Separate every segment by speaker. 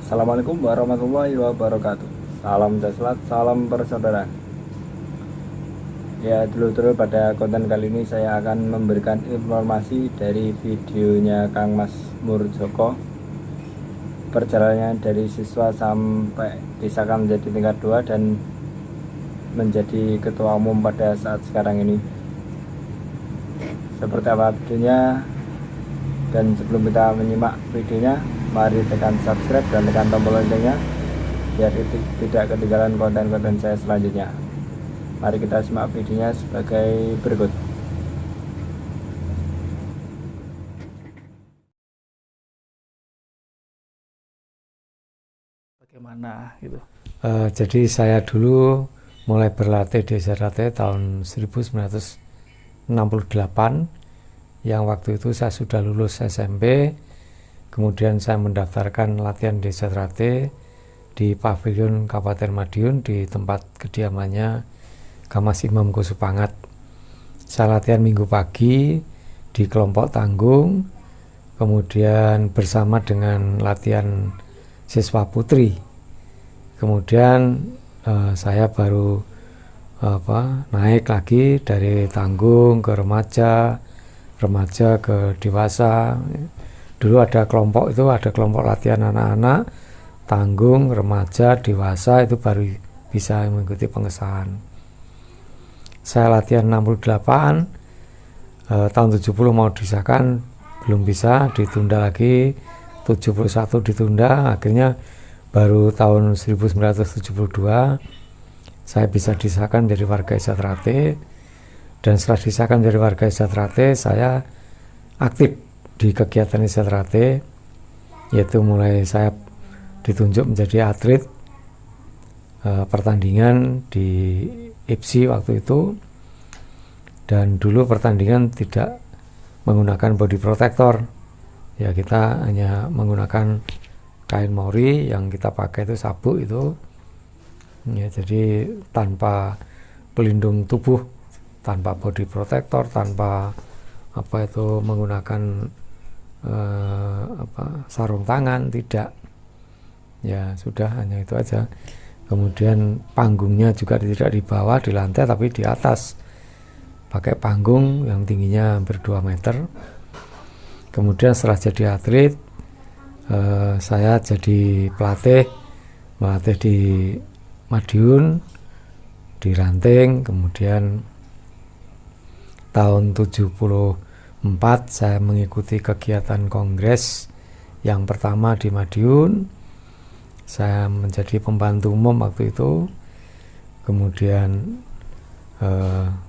Speaker 1: Assalamualaikum warahmatullahi wabarakatuh. Salam jaslat, salam persaudaraan. Ya, dulu-dulu pada konten kali ini saya akan memberikan informasi dari videonya Kang Mas Murjoko, perjalanannya dari siswa sampai disahkan menjadi tingkat 2 dan menjadi ketua umum pada saat sekarang ini. Seperti apa videonya? Dan sebelum kita menyimak videonya, mari tekan subscribe dan tekan tombol loncengnya biar tidak ketinggalan konten-konten saya selanjutnya. Mari kita simak videonya sebagai berikut.
Speaker 2: Bagaimana gitu.
Speaker 3: Jadi saya dulu mulai berlatih di Serate tahun 1968, yang waktu itu saya sudah lulus SMP. Kemudian saya mendaftarkan latihan di Serate di Pavilion Kabupaten Madiun di tempat kediamannya Kamas Imam Kusupangat. Saya latihan minggu pagi di kelompok tanggung, kemudian bersama dengan latihan siswa putri. Kemudian saya baru naik lagi dari tanggung ke remaja ke dewasa. Dulu ada kelompok latihan anak-anak, tanggung, remaja, dewasa, itu baru bisa mengikuti pengesahan. Saya latihan 68, tahun 70 mau disahkan, belum bisa, ditunda lagi, 71 ditunda, akhirnya baru tahun 1972 saya bisa disahkan dari warga Serate. Dan setelah disahkan dari warga Serate, saya aktif di kegiatan Serate, yaitu mulai saya ditunjuk menjadi atlet pertandingan di IPSI waktu itu. Dan dulu pertandingan tidak menggunakan body protector, ya kita hanya menggunakan kain mori, yang kita pakai itu sabuk itu, ya, jadi tanpa pelindung tubuh, tanpa body protector, tanpa menggunakan sarung tangan, tidak, ya sudah, hanya itu aja. Kemudian panggungnya juga tidak di bawah di lantai tapi di atas, pakai panggung yang tingginya hampir 2 meter. Kemudian setelah jadi atlet, saya jadi melatih di Madiun, di Ranting. Kemudian tahun 74 saya mengikuti kegiatan kongres yang pertama di Madiun. Saya menjadi pembantu umum waktu itu. Kemudian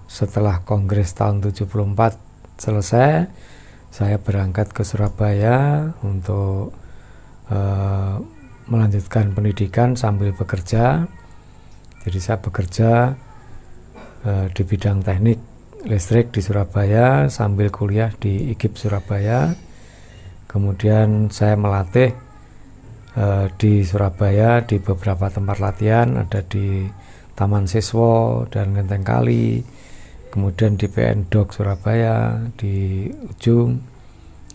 Speaker 3: setelah kongres tahun 74 selesai, saya berangkat ke Surabaya untuk melanjutkan pendidikan sambil bekerja. Jadi saya bekerja di bidang teknik listrik di Surabaya sambil kuliah di IGIP Surabaya. Kemudian saya melatih di Surabaya di beberapa tempat latihan, ada di Taman Siswo dan Genteng Kali, kemudian di PN Dok Surabaya di Ujung,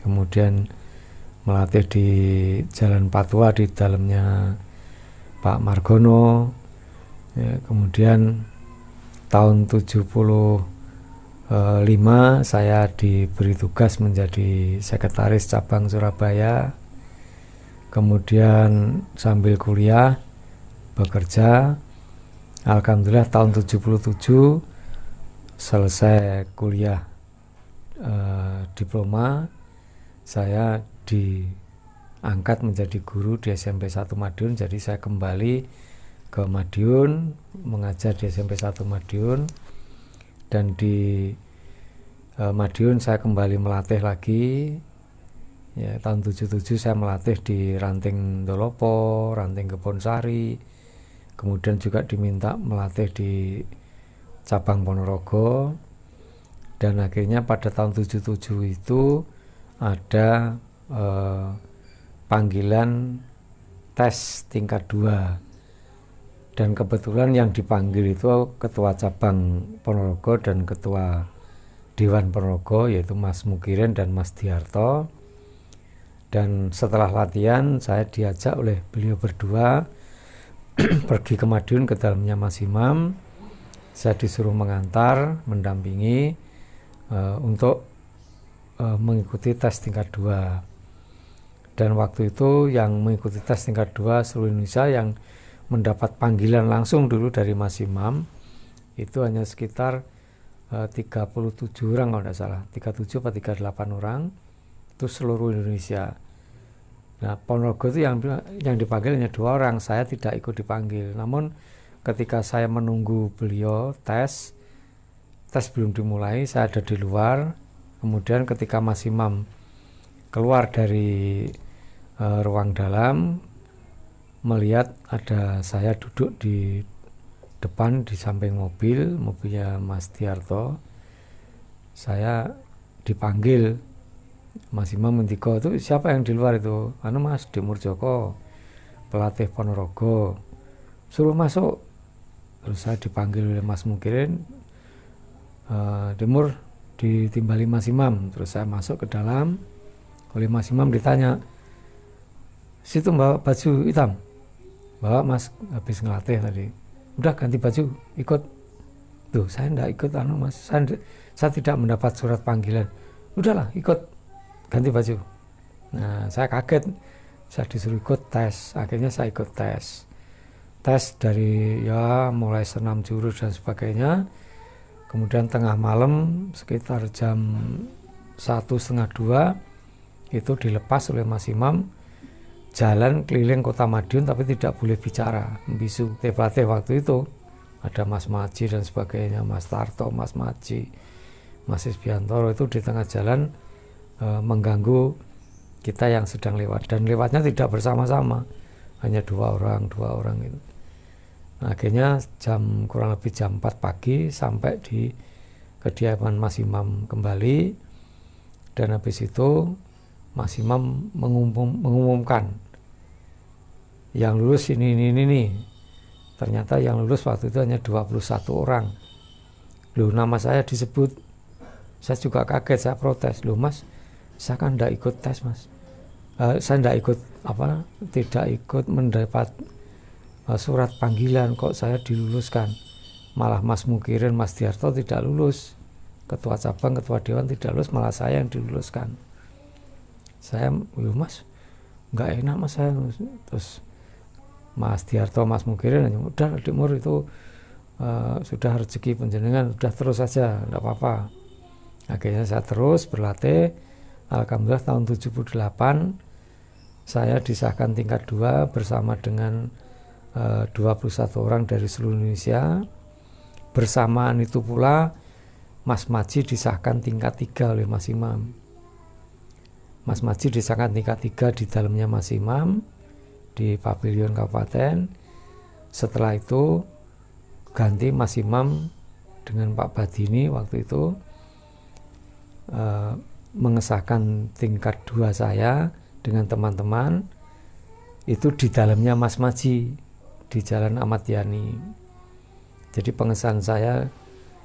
Speaker 3: kemudian melatih di Jalan Patua di dalamnya Pak Margono, ya. Kemudian tahun 75 saya diberi tugas menjadi sekretaris cabang Surabaya. Kemudian sambil kuliah bekerja, alhamdulillah tahun 77 selesai kuliah diploma, saya diangkat menjadi guru di SMP 1 Madiun. Jadi saya kembali ke Madiun, mengajar di SMP 1 Madiun. Dan di Madiun saya kembali melatih lagi, ya, tahun 77 saya melatih di Ranting Dolopo, Ranting Kebonsari. Kemudian juga diminta melatih di cabang Ponorogo. Dan akhirnya pada tahun 77 itu ada panggilan tes tingkat 2, dan kebetulan yang dipanggil itu ketua cabang Ponorogo dan ketua Dewan Ponorogo, yaitu Mas Mukirin dan Mas Diarto. Dan setelah latihan saya diajak oleh beliau berdua pergi ke Madiun ke dalamnya Mas Imam. Saya disuruh mengantar, mendampingi untuk mengikuti tes tingkat 2. Dan waktu itu yang mengikuti tes tingkat 2 seluruh Indonesia yang mendapat panggilan langsung dulu dari Mas Imam itu hanya sekitar 37 orang kalau tidak salah, 37 atau 38 orang, itu seluruh Indonesia. Nah, Ponorogo itu yang dipanggil hanya 2 orang, saya tidak ikut dipanggil. Namun ketika saya menunggu beliau tes belum dimulai, saya ada di luar. Kemudian ketika Mas Imam keluar dari ruang dalam, melihat ada saya duduk di depan di samping mobilnya Mas Tiarto, saya dipanggil. Mas Imam mendiko, itu siapa yang di luar itu? Mas Demur Joko, pelatih Ponorogo, suruh masuk. Terus saya dipanggil oleh Mas Mukirin, Demur ditimbali Mas Imam. Terus saya masuk ke dalam, oleh Mas Imam ditanya, situ bawa baju hitam, bawa Mas habis ngelatih tadi, udah ganti baju ikut. Tuh saya enggak ikut Mas, saya tidak mendapat surat panggilan. Udahlah ikut, ganti baju. Nah, saya kaget, saya disuruh ikut tes. Akhirnya saya ikut tes dari mulai senam jurus dan sebagainya. Kemudian tengah malam sekitar jam 1:30 itu dilepas oleh Mas Imam jalan keliling kota Madiun, tapi tidak boleh bicara, membisu. Pelatih waktu itu ada Mas Maji dan sebagainya, Mas Tarto, Mas Maji, Mas Isbiantoro, itu di tengah jalan mengganggu kita yang sedang lewat, dan lewatnya tidak bersama-sama, hanya 2 orang itu. Nah, akhirnya kurang lebih jam 4 pagi sampai di kediaman Mas Imam kembali, dan habis itu Mas Imam mengumumkan yang lulus ini. Ternyata yang lulus waktu itu hanya 21 orang. Loh, nama saya disebut. Saya juga kaget, saya protes. Loh Mas, saya kan tidak ikut tes Mas. Saya tidak ikut mendapat surat panggilan, kok saya diluluskan. Malah Mas Mukirin, Mas Tiarto tidak lulus. Ketua cabang, ketua dewan tidak lulus, malah saya yang diluluskan. Saya, Mas, nggak enak Mas saya. Terus Mas Tiarto, Mas Mukirin, udah Demur itu sudah rezeki penjenengan, udah terus saja, enggak apa-apa. Akhirnya saya terus berlatih. Alhamdulillah tahun 78 saya disahkan tingkat 2 bersama dengan 21 orang dari seluruh Indonesia. Bersamaan itu pula Mas Maji disahkan tingkat 3 oleh Mas Imam. Mas Maji disahkan tingkat 3 di dalamnya Mas Imam di Pavilion Kabupaten. Setelah itu ganti Mas Imam dengan Pak Badini waktu itu mengesahkan tingkat 2 saya dengan teman-teman itu di dalamnya Mas Maji di Jalan Ahmad Yani. Jadi pengesahan saya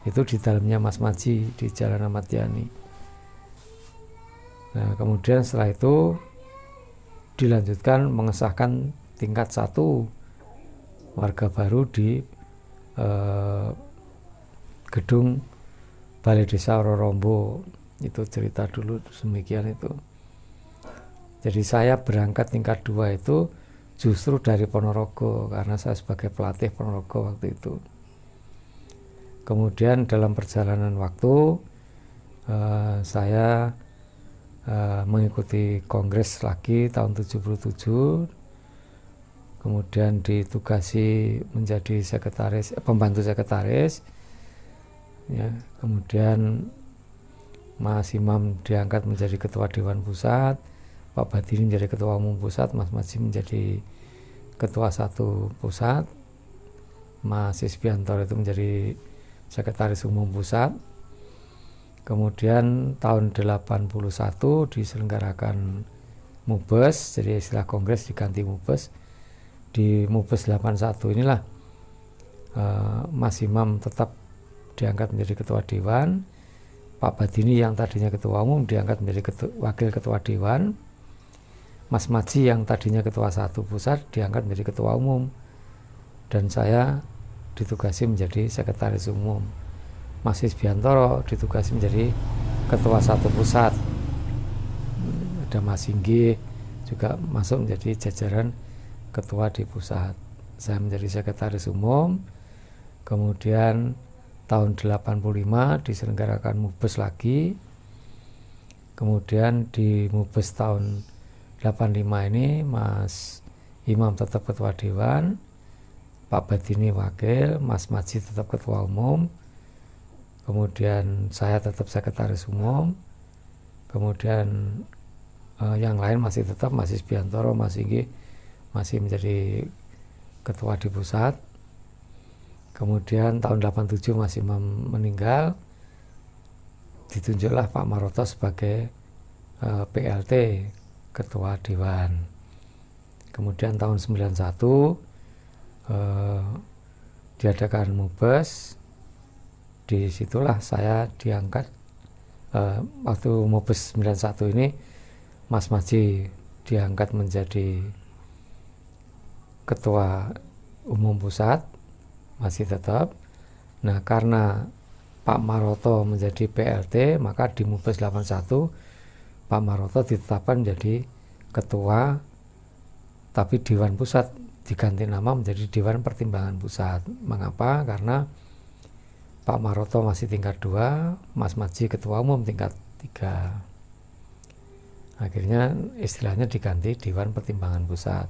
Speaker 3: itu di dalamnya Mas Maji di Jalan Ahmad Yani. Nah, kemudian setelah itu dilanjutkan mengesahkan tingkat 1 warga baru di gedung Balai Desa Rorombo. Itu cerita dulu demikian itu. Jadi saya berangkat tingkat 2 itu justru dari Ponorogo karena saya sebagai pelatih Ponorogo waktu itu. Kemudian dalam perjalanan waktu saya mengikuti kongres lagi tahun 77. Kemudian ditugasi menjadi pembantu sekretaris. Ya, kemudian Mas Imam diangkat menjadi ketua Dewan Pusat, Pak Badini menjadi ketua umum pusat, Mas Maji menjadi ketua 1 pusat, Mas Isbiantoro itu menjadi sekretaris umum pusat. Kemudian tahun 81 diselenggarakan Mubes, jadi istilah kongres diganti Mubes. Di Mubes 81 inilah Mas Imam tetap diangkat menjadi ketua dewan. Pak Badini yang tadinya ketua umum diangkat menjadi wakil ketua dewan. Mas Maji yang tadinya ketua 1 pusat diangkat menjadi ketua umum, dan saya ditugasi menjadi sekretaris umum. Mas Isbiantoro ditugasi menjadi ketua 1 pusat. Ada Mas Singgih juga masuk menjadi jajaran ketua di pusat. Saya menjadi sekretaris umum. Kemudian tahun 85 diselenggarakan Mubes lagi. Kemudian di Mubes tahun 85 ini Mas Imam tetap ketua dewan, Pak Badini wakil, Mas Maji tetap ketua umum, kemudian saya tetap sekretaris umum, kemudian yang lain masih tetap, Mas Isbiantoro, Mas Inggi masih menjadi ketua di pusat. Kemudian tahun 87 Mas Imam meninggal, ditunjuklah Pak Maroto sebagai PLT, ketua dewan. Kemudian tahun 91 diadakan Mubes. Disitulah saya diangkat. Waktu Mubes 91 ini Mas Maji diangkat menjadi ketua umum pusat, masih tetap. Nah, karena Pak Maroto menjadi PLT, maka di Mubes 81 Pak Maroto ditetapkan menjadi ketua, tapi Dewan Pusat diganti nama menjadi Dewan Pertimbangan Pusat. Mengapa? Karena Pak Maroto masih tingkat 2, Mas Maji ketua umum tingkat 3. Akhirnya istilahnya diganti Dewan Pertimbangan Pusat.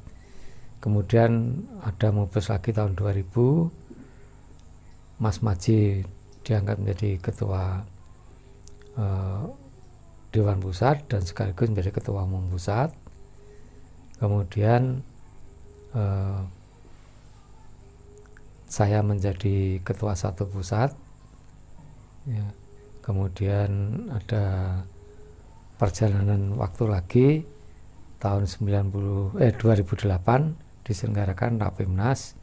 Speaker 3: Kemudian ada Mubes lagi tahun 2000, Mas Maji diangkat menjadi ketua Dewan Pusat dan sekaligus menjadi ketua umum pusat. Kemudian saya menjadi ketua 1 pusat, ya. Kemudian ada perjalanan waktu lagi tahun 2008 diselenggarakan Rapimnas,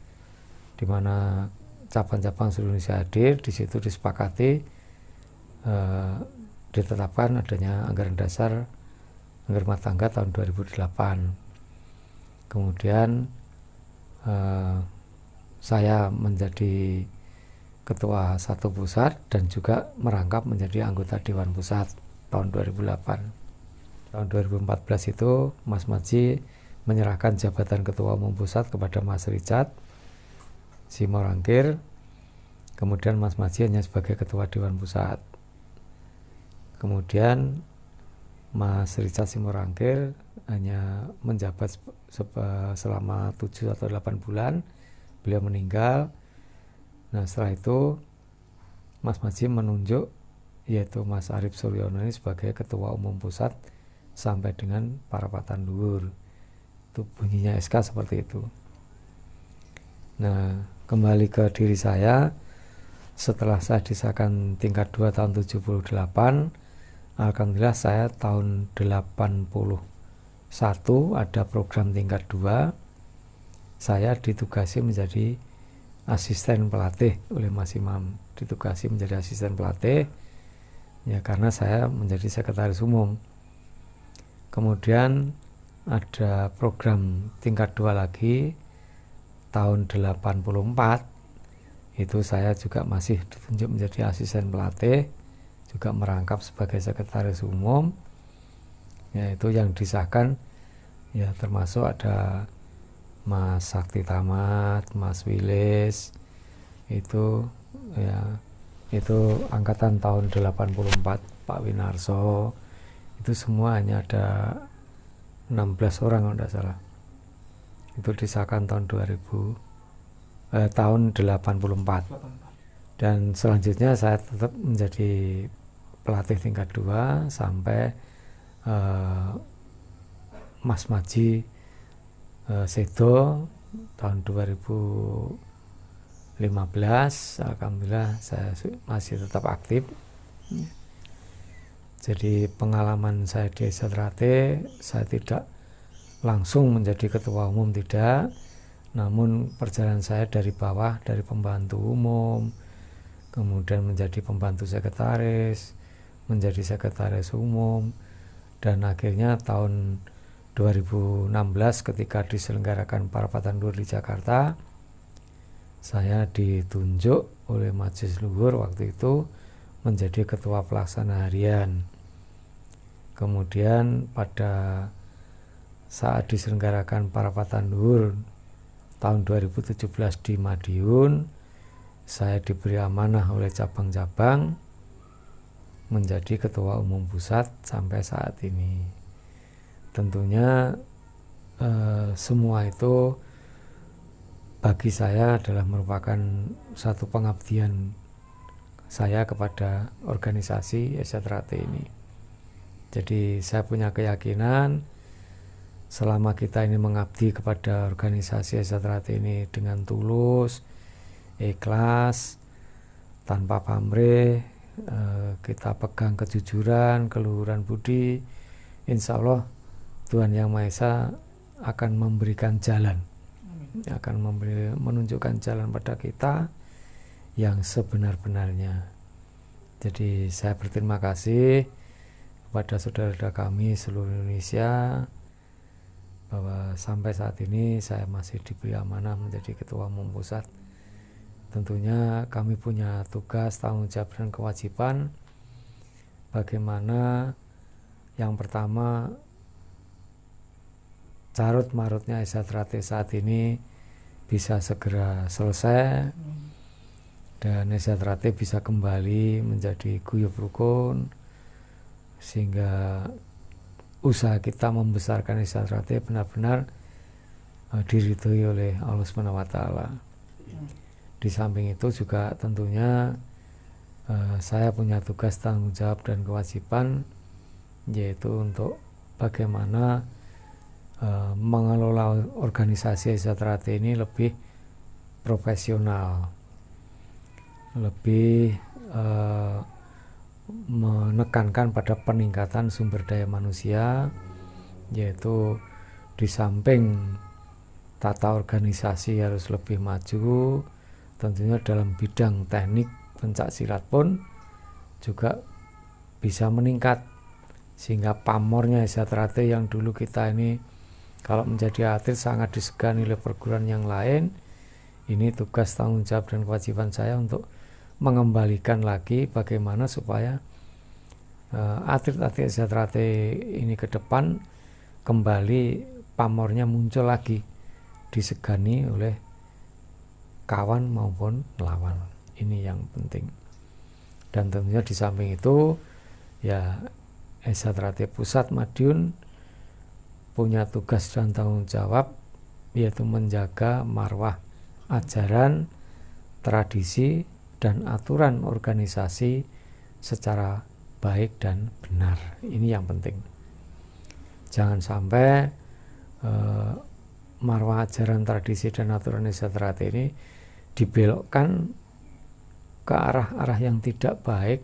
Speaker 3: di mana cabang-cabang seluruh Indonesia hadir. Di situ disepakati ditetapkan adanya anggaran dasar anggaran rumah tangga tahun 2008. Kemudian saya menjadi ketua 1 pusat dan juga merangkap menjadi anggota Dewan Pusat tahun 2008. Tahun 2014 itu Mas Maji menyerahkan jabatan ketua umum pusat kepada Mas Richard Simorangkir. Kemudian Mas Maji hanya sebagai ketua Dewan Pusat. Kemudian Mas Richard Simorangkir hanya menjabat selama 7 atau 8 bulan. Beliau meninggal. Nah, setelah itu Mas Maji menunjuk yaitu Mas Arif Suryono ini sebagai ketua umum pusat sampai dengan parapatan luhur. Itu bunyinya SK seperti itu. Nah, kembali ke diri saya, setelah saya disahkan tingkat 2 tahun 78, alhamdulillah saya tahun 81 ada program tingkat 2. Saya ditugasi menjadi asisten pelatih oleh Mas Imam. Ditugasi menjadi asisten pelatih ya karena saya menjadi sekretaris umum. Kemudian ada program tingkat 2 lagi tahun 84. Itu saya juga masih ditunjuk menjadi asisten pelatih, juga merangkap sebagai sekretaris umum. Yaitu yang disahkan ya termasuk ada Mas Sakti Tamat, Mas Wilis, itu ya itu angkatan tahun 84, Pak Winarso, itu semua hanya ada 16 orang kalau tidak salah. Itu disahkan tahun 84. Dan selanjutnya saya tetap menjadi pelatih tingkat 2 sampai Mas Maji Sedo tahun 2015. Alhamdulillah saya masih tetap aktif. Jadi pengalaman saya di Satrate, saya tidak langsung menjadi ketua umum, tidak, namun perjalanan saya dari bawah, dari pembantu umum, kemudian menjadi pembantu sekretaris, menjadi sekretaris umum, dan akhirnya tahun 2016 ketika diselenggarakan Parapatan Luhur di Jakarta, saya ditunjuk oleh Majelis Luhur waktu itu menjadi ketua pelaksana harian. Kemudian pada saat diselenggarakan Parapatan Luhur tahun 2017 di Madiun, saya diberi amanah oleh cabang-cabang menjadi ketua umum pusat sampai saat ini. Tentunya semua itu bagi saya adalah merupakan satu pengabdian saya kepada organisasi SCTRATE ini. Jadi saya punya keyakinan selama kita ini mengabdi kepada organisasi SCTRATE ini dengan tulus, ikhlas, tanpa pamrih, kita pegang kejujuran, keluhuran budi, insya Allah Tuhan Yang Maha Esa akan memberikan jalan, akan menunjukkan jalan pada kita yang sebenar-benarnya. Jadi saya berterima kasih kepada saudara-saudara kami seluruh Indonesia bahwa sampai saat ini saya masih diberi amanah menjadi ketua umum pusat. Tentunya kami punya tugas, tanggung jawab dan kewajiban bagaimana yang pertama carut marutnya SCTRATE saat ini bisa segera selesai dan SCTRATE bisa kembali menjadi guyub rukun sehingga usaha kita membesarkan SCTRATE benar-benar diridhoi oleh Allah Subhanahu wa taala. Di samping itu juga tentunya saya punya tugas, tanggung jawab dan kewajiban yaitu untuk bagaimana mengelola organisasi SCTRATE ini lebih profesional, lebih menekankan pada peningkatan sumber daya manusia, yaitu di samping tata organisasi harus lebih maju, tentunya dalam bidang teknik pencak silat pun juga bisa meningkat sehingga pamornya SCTRATE yang dulu kita ini kalau menjadi atlet sangat disegani oleh perguruan yang lain, ini tugas, tanggung jawab dan kewajiban saya untuk mengembalikan lagi bagaimana supaya atlet-atlet SCTRATE ini ke depan kembali pamornya muncul lagi, disegani oleh kawan maupun lawan. Ini yang penting. Dan tentunya di samping itu ya SCTRATE Pusat Madiun punya tugas dan tanggung jawab yaitu menjaga marwah ajaran, tradisi dan aturan organisasi secara baik dan benar. Ini yang penting. Jangan sampai marwah ajaran, tradisi dan aturan SCTRATE ini dibelokkan ke arah-arah yang tidak baik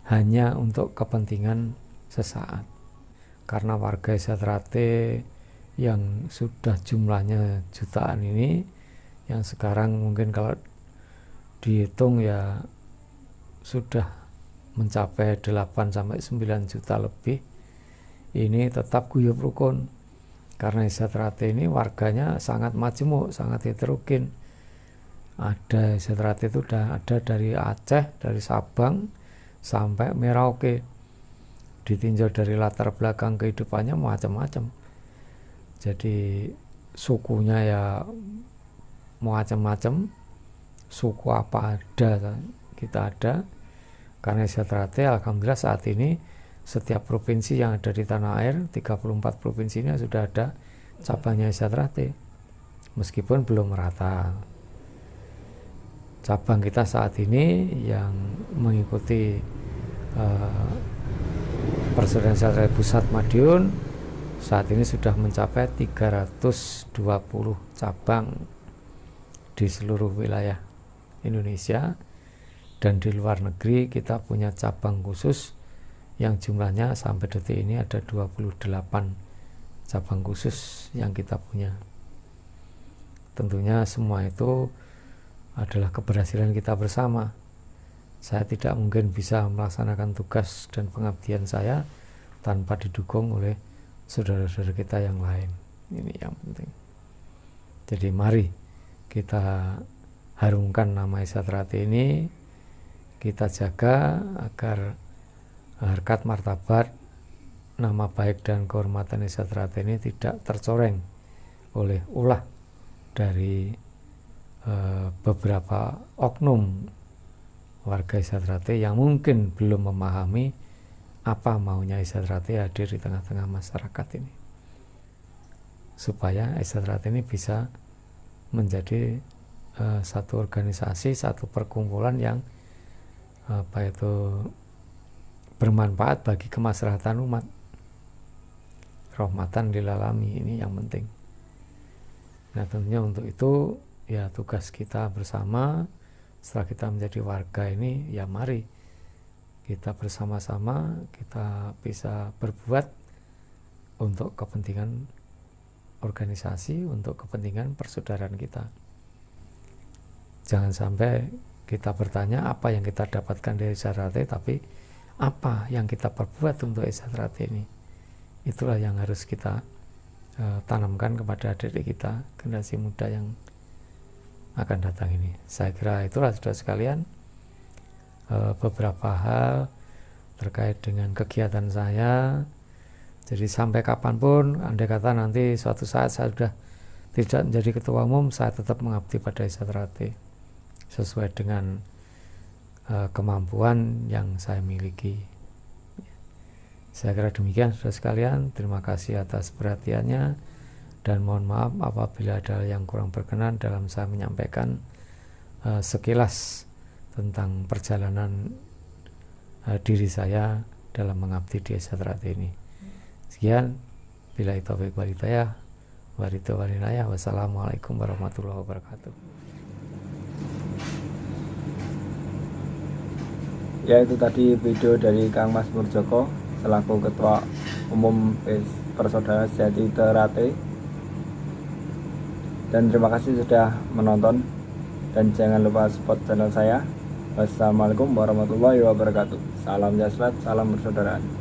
Speaker 3: hanya untuk kepentingan sesaat. Karena warga SCTRATE yang sudah jumlahnya jutaan ini, yang sekarang mungkin kalau dihitung ya sudah mencapai 8-9 juta lebih, ini tetap guyub rukun. Karena SCTRATE ini warganya sangat majemuk, sangat heterogen. Ada SCTRATE itu ada dari Aceh, dari Sabang sampai Merauke. Ditinjau dari latar belakang kehidupannya macam-macam. Jadi sukunya ya macam-macam, suku apa ada kita ada. Karena SCTRATE alhamdulillah saat ini setiap provinsi yang ada di tanah air, 34 provinsi ini sudah ada cabangnya SCTRATE, meskipun belum merata. Cabang kita saat ini yang mengikuti Persaudaraan SCTRATE Pusat Madiun saat ini sudah mencapai 320 cabang di seluruh wilayah Indonesia, dan di luar negeri kita punya cabang khusus yang jumlahnya sampai detik ini ada 28 cabang khusus yang kita punya. Tentunya semua itu adalah keberhasilan kita bersama. Saya tidak mungkin bisa melaksanakan tugas dan pengabdian saya tanpa didukung oleh saudara-saudara kita yang lain. Ini yang penting. Jadi mari kita harumkan nama Esa Terate ini, kita jaga agar harkat martabat, nama baik dan kehormatan Esa Terate ini tidak tercoreng oleh ulah dari beberapa oknum warga Esa Terate yang mungkin belum memahami apa maunya Esa Terate hadir di tengah-tengah masyarakat ini, supaya Esa Terate ini bisa menjadi satu organisasi, satu perkumpulan yang bermanfaat bagi kemaslahatan umat, rahmatan lil alamin. Ini yang penting. Nah, tentunya untuk itu ya tugas kita bersama setelah kita menjadi warga ini, ya mari kita bersama-sama kita bisa berbuat untuk kepentingan organisasi, untuk kepentingan persaudaraan kita. Jangan sampai kita bertanya apa yang kita dapatkan dari Esa Terate, tapi apa yang kita perbuat untuk Esa Terate ini. Itulah yang harus kita tanamkan kepada adik-adik kita, generasi muda yang akan datang ini. Saya kira itulah saudara sekalian, beberapa hal terkait dengan kegiatan saya. Jadi sampai kapanpun, andai kata nanti suatu saat saya sudah tidak menjadi ketua umum, saya tetap mengabdi pada Esa Terate sesuai dengan kemampuan yang saya miliki. Saya kira demikian saudara sekalian. Terima kasih atas perhatiannya dan mohon maaf apabila ada yang kurang berkenan dalam saya menyampaikan sekilas tentang perjalanan diri saya dalam mengabdi di Esa Terate ini. Sekian, billahi taufiq wal hidayah, wassalamualaikum warahmatullahi wabarakatuh.
Speaker 1: Ya, itu tadi video dari Kang Mas Murjoko selaku Ketua Umum Persaudaraan Sejati Terate. Dan terima kasih sudah menonton, dan jangan lupa support channel saya. Wassalamualaikum warahmatullahi wabarakatuh. Salam jasrat, salam persaudaraan.